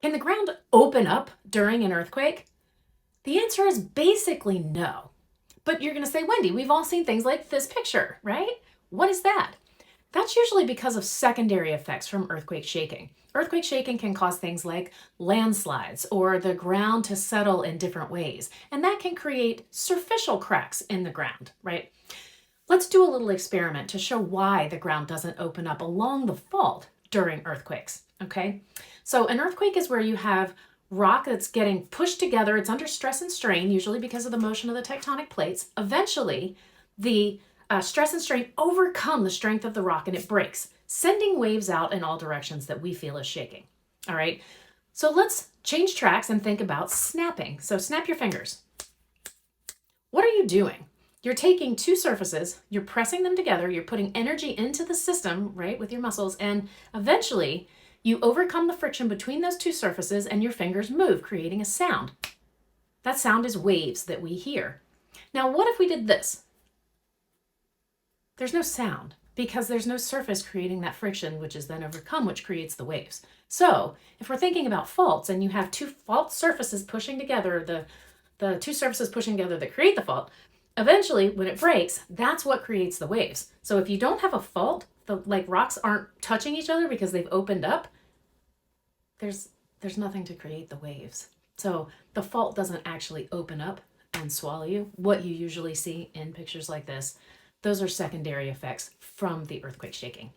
Can the ground open up during an earthquake? The answer is basically no. But you're going to say, Wendy, we've all seen things like this picture, right? What is that? That's usually because of secondary effects from earthquake shaking. Earthquake shaking can cause things like landslides or the ground to settle in different ways, and that can create superficial cracks in the ground, right? Let's do a little experiment to show why the ground doesn't open up along the fault during earthquakes, okay? So an earthquake is where you have rock that's getting pushed together. It's under stress and strain, usually because of the motion of the tectonic plates. Eventually, the stress and strain overcome the strength of the rock and it breaks, sending waves out in all directions that we feel as shaking. All right, so let's change tracks and think about snapping. So snap your fingers. What are you doing? You're taking two surfaces, you're pressing them together, you're putting energy into the system, right, with your muscles, and eventually you overcome the friction between those two surfaces and your fingers move, creating a sound. That sound is waves that we hear. Now, what if we did this? There's no sound because there's no surface creating that friction, which is then overcome, which creates the waves. So if we're thinking about faults and you have two fault surfaces pushing together, the two surfaces pushing together that create the fault, eventually when it breaks, that's what creates the waves. So if you don't have a fault, like rocks aren't touching each other because they've opened up, there's nothing to create the waves. So the fault doesn't actually open up and swallow you. What you usually see in pictures like this, those are secondary effects from the earthquake shaking.